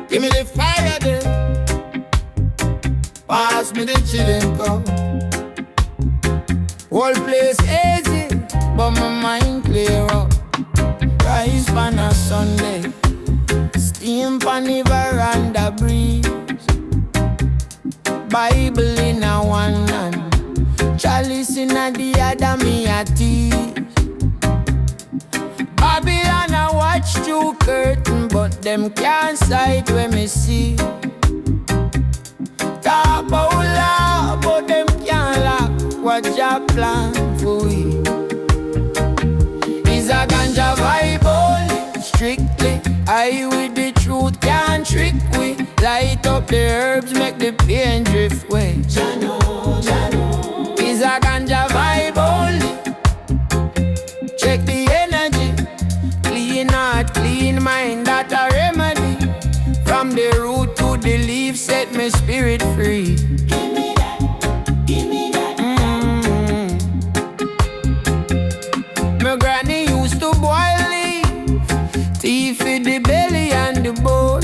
Give me the fire then. Pass me the chillin' cup. Whole place easy, but my mind clear up. Rise on a Sunday, steam on the veranda breeze. Bible in a one hand, chalice in a the other, me a tease. Babylon a watch through curtain, but them can't sight when me see. Talk about love, but them can't lock what your plan for we. Is a ganja vibe only, strictly. I with the truth can't trick we. Light up the herbs, make the pain drift away. Jano, Jano. Is a ganja vibe only. Check the energy, clean heart, clean mind, that a remedy. From the root to the leaf, set my spirit free. Give me that, give me that. My granny used to boil leaf, tea for the belly and the bone.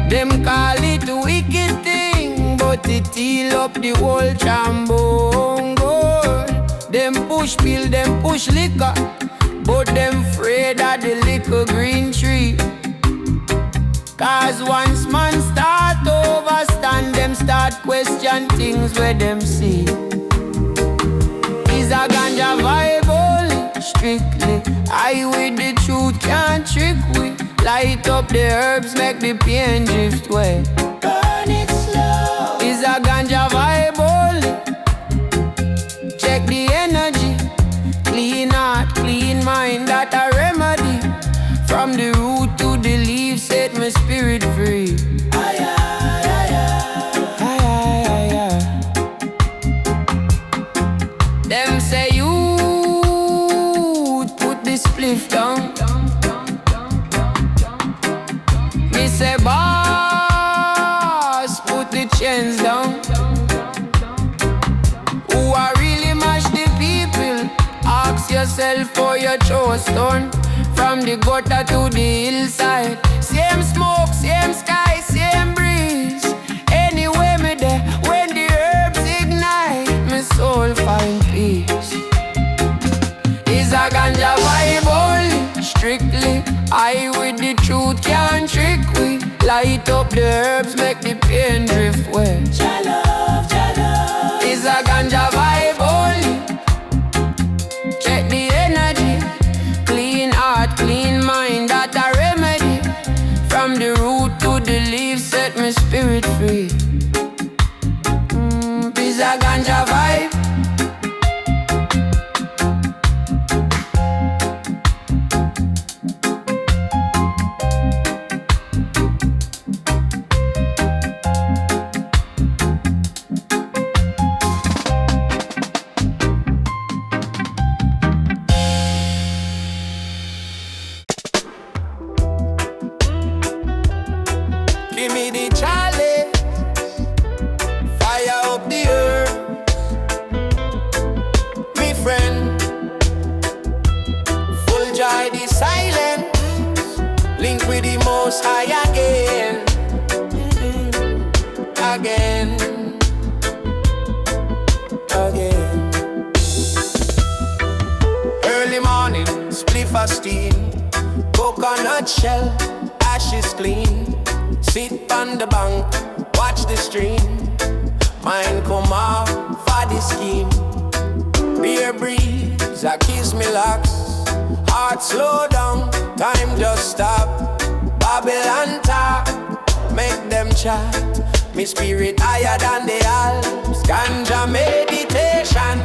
Them call it a wicked thing, but it heal up the whole trombone. Them push pill, them push liquor, but them afraid of the little green tree. Cause once man start overstand, them start question things where them see. Is a ganja vibe only, strictly. I with the truth can't trick we. Light up the herbs, make the pain drift away. Burn it slow. Is a ganja vibe only. Check the energy, clean heart, clean mind, that a remedy. From the root to the leaf, set my spirit free. Aye, aye, aye, aye. Aye, aye, aye, aye. Them say you put the spliff down. Me say boss, put the chains down. Who are really mash the people? Ask yourself for your choice done. From the gutter to the hillside, same smoke, same sky, same breeze. Anyway me there, when the herbs ignite, my soul find peace. Is a ganja vibe only, strictly. I with the truth can't trick we. Light up the herbs, make the pain drift away. Jalo, jalo. Is a ganja vibe only. Check the energy, clean heart, clean mind, that a remedy. From the root to the leaf, set my spirit free. Is a ganja vibe. Give me the chalice, fire up the earth. Me friend, full joy the silence. Link with the most high again. Again. Again. Early morning, spliff a steam. Coconut shell, ashes clean. Sit on the bank, watch the stream. Mind come off for the scheme. Beer breeze, I kiss me locks. Heart slow down, time just stop. Babylon talk, make them chat. Me spirit higher than the Alps. Ganja meditation,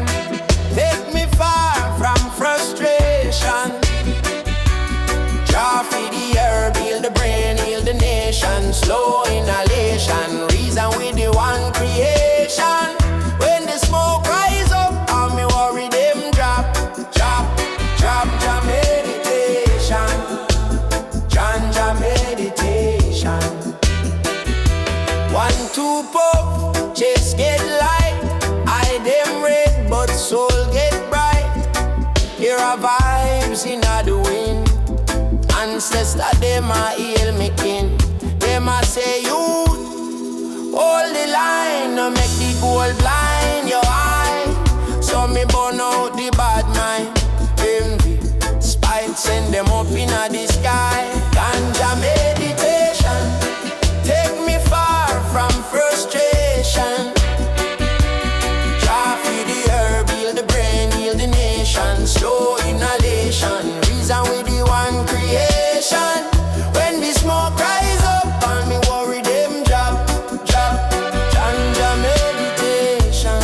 take me far from frustration. Draw for the herb, heal the brain, heal the nation. Slow inhalation, reason with the one creation. When the smoke rise up, all me worry them drop. Drop, drop, drop meditation. Ganja meditation. 1, 2 puff, chest get light. Eye them red, but soul get bright. Hear a vibes in the wind. Ancestor them a heal me kin. gold blind your eye. So me burn out the bad mind. Envy, spite, send them up in the sky. Ganja meditation, take me far from frustration. Draw for the herb, heal the brain, heal the nation. Slow inhalation, reason with the one creation. When the smoke rise up and me worry them drop. Ganja meditation,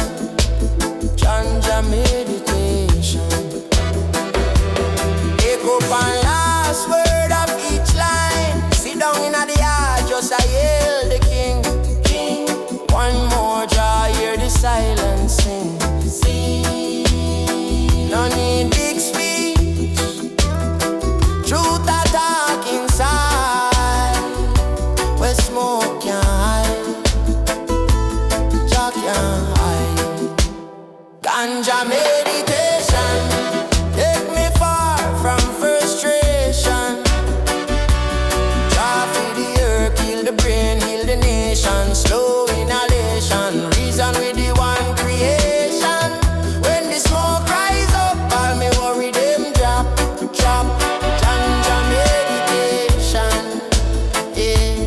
Ganja meditation. Echo and last word of each line. Sit down in the yard, just I hail the king. One more draw, hear the silence sing. No need big speech, truth I talk inside. Where smoke can't hide, Jah can't hide. Ganja meditation, take me far from frustration. Draw for the herb, heal the brain, heal the nation. Slow inhalation, reason with the one creation. When the smoke rise up, all me worry them drop. Ganja meditation, meditation.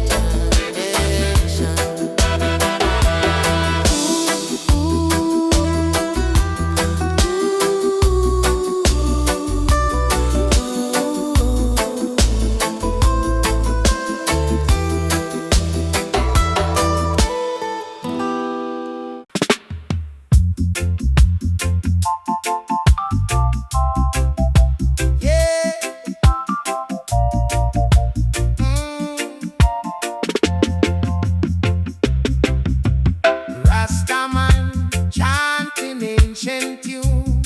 Rastaman chanting ancient tune.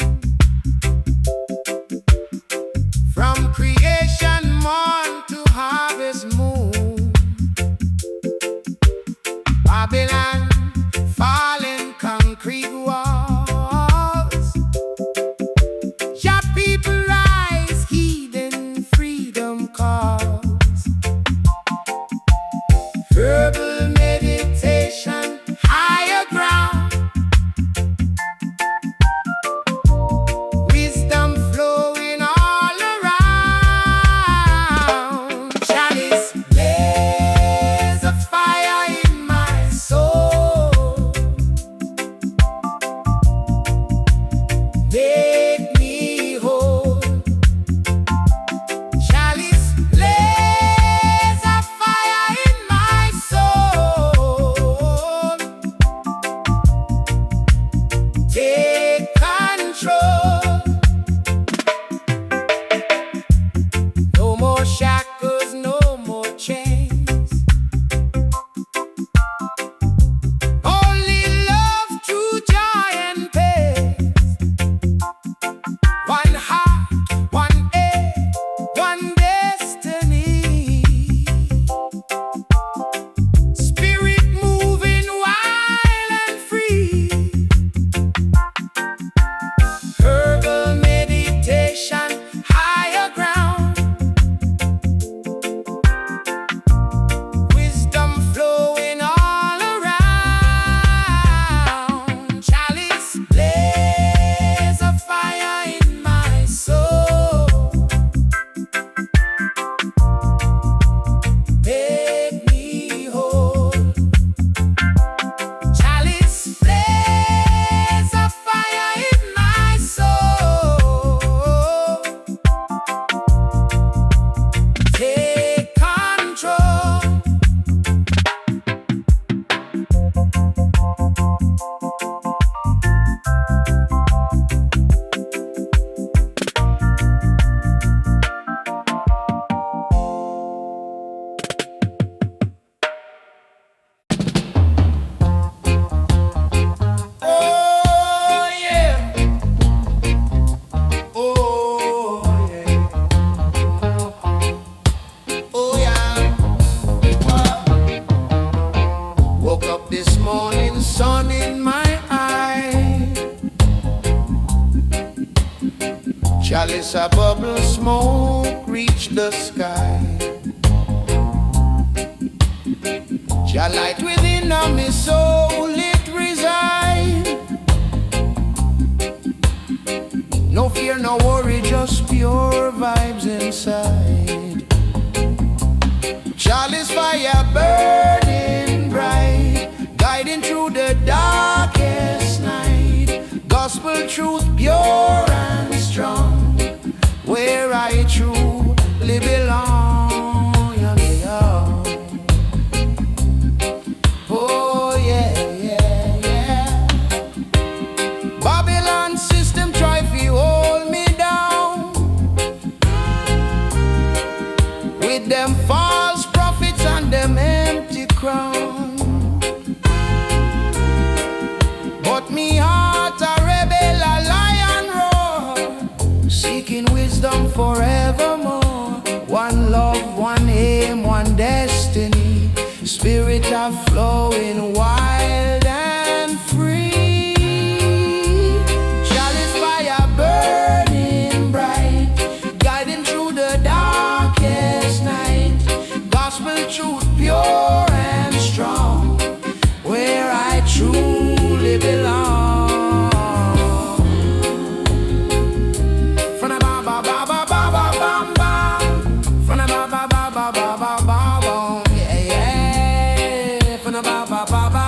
From creation morn to harvest moon. Babylon falling concrete walls. Your people rise, heeding freedom calls. Verbal meditation, higher ground. Wisdom flowing all around. Chalice blaze a fire in my soul. Make me whole. Chalice blaze a fire in my soul. Take control. No more shackles, no more chains. Only love, true joy and peace. One heart, one aim, one destiny. Spirit moving wild and free. Herbal meditation, higher ground. Wisdom flowing all around. Chalice blaze a fire in my soul. Make me whole. Chalice blaze a fire in my soul. Take control. Oh yeah, oh yeah, oh yeah. Woke up this morning, sun in my eye. Chalice a bubble, smoke reach the sky. Jah light within me soul it resides. pure vibes inside. Chalice fire burning bright, guiding through the darkest night. Gospel truth pure and strong, where I truly belong. Yeah, yeah. Oh yeah, yeah, yeah. Babylon system try to hold me down with them false prophets and them empty crown. But me heart a rebel, a lion roar, seeking wisdom forevermore. One love, one aim, one destiny. Spirit of flowing wild and free. Chalice fire burning bright, guiding through the darkest night. Gospel truth pure and strong, where I truly belong. From the ba ba ba ba ba ba ba ba. From the ba ba ba ba ba ba ba ba. Yeah, yeah. From the ba ba ba ba ba.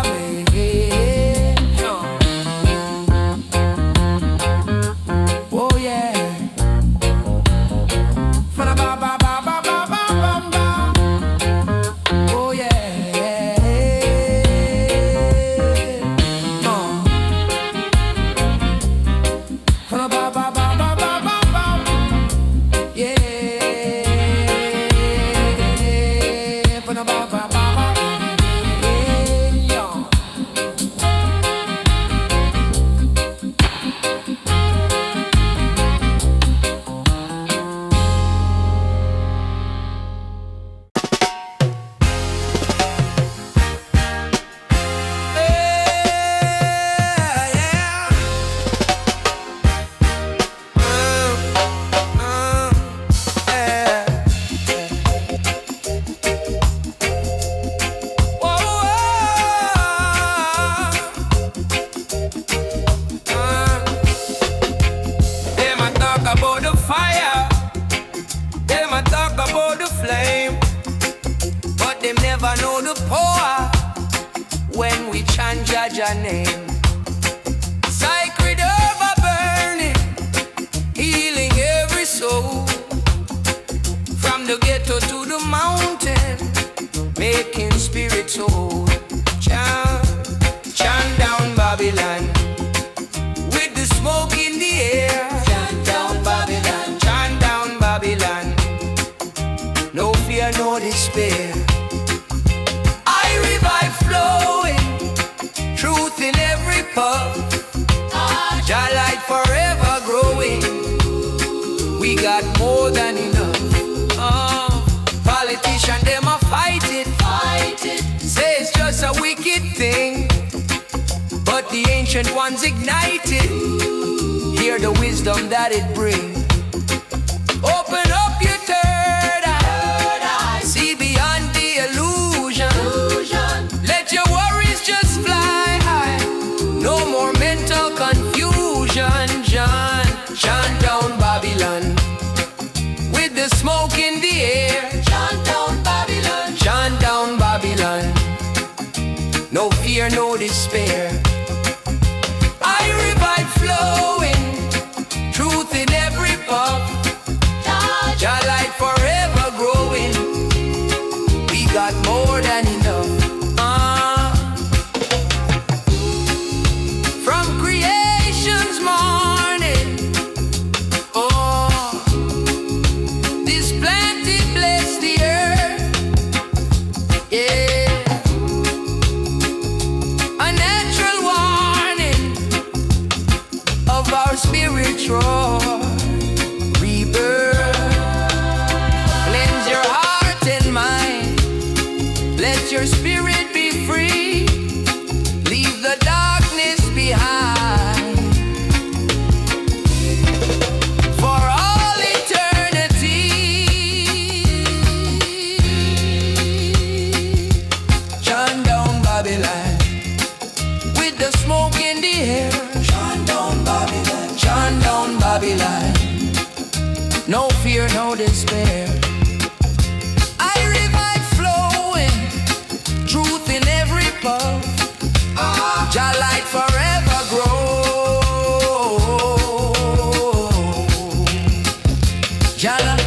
Oh yeah. From the ba ba ba ba ba ba ba ba. Oh yeah. From the ba ba ba ba ba ba ba. Yeah. From the ba ba ba ba. Yeah. Them a talk about the fire, them a talk about the flame, but them never know the power when we chant Jaja name. Sacred over burning, healing every soul, from the ghetto to the mountain, making spirits whole. Chant, chant down Babylon, with the smoke in the air. Chant down Babylon, chant down Babylon. No fear, no despair. I revive flowing, truth in every puff. Jah light forever growing. We got more than enough. Politicians them a fight it. Say it's just a wicked thing, but the ancient ones ignite it. Hear the wisdom that it brings. Open up your third eye, see beyond the illusion. Let your worries just fly high. No more mental confusion. John, chant down Babylon, with the smoke in the air. Chant down Babylon, chant down Babylon. No fear, no despair. I revive flowing, truth in every puff. Jah light forever growing. We got more than enough. From creation's morning, oh, this plenty bless the earth. Yeah. A natural warning of our fear, no despair. I revive flowing, truth in every puff. Jah light forever grow. Jah light.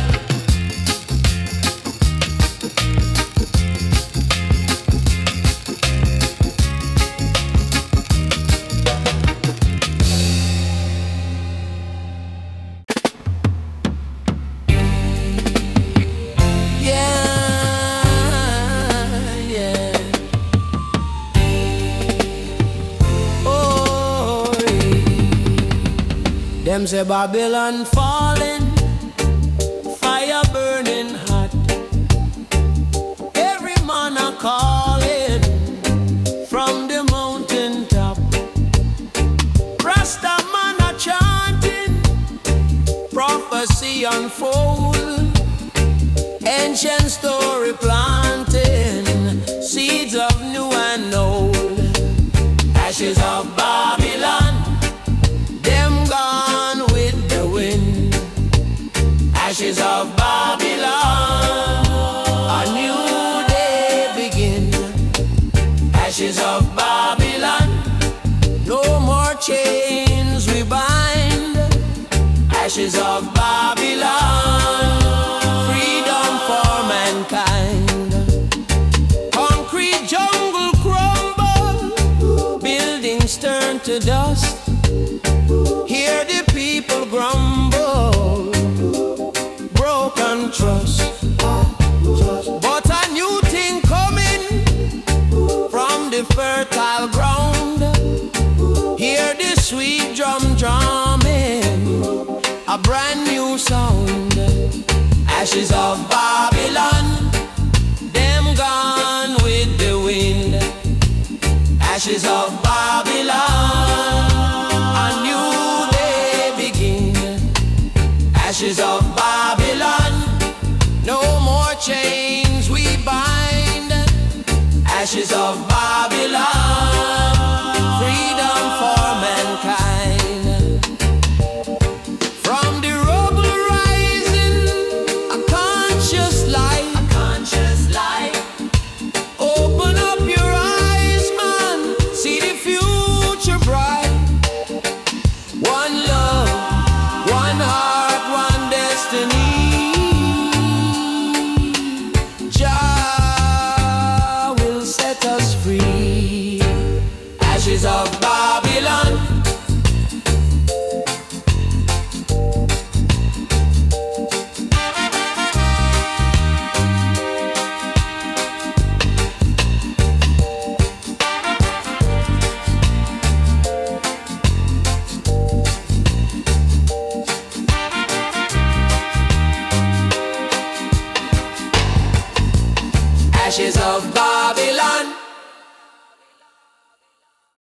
Them say Babylon falling, fire burning hot. Every man a calling from the mountain top. Rasta man a chanting, prophecy unfold. Ancient story planting, seeds of new and old. Ashes of Babylon, them gone with the wind. Ashes of Babylon, a new day begin. Ashes of Babylon, no more chains we bind. Ashes of Babylon, freedom for mankind. Concrete jungle crumble, buildings turn to dust. Hear the people grumble, broken trust. But a new thing coming from the fertile ground. Hear the sweet drum drumming, a brand new sound. Ashes of Babylon, them gone with the wind. Ashes of Babylon, a new day begin. Ashes of Babylon, no more chains we bind. Ashes of Babylon, freedom for mankind. From the rubble rising, a conscious light. A conscious light. Open up your eyes, man, see the future bright. One love, one heart, one destiny. Jah will set us free. Ashes of Babylon, ashes of Babylon.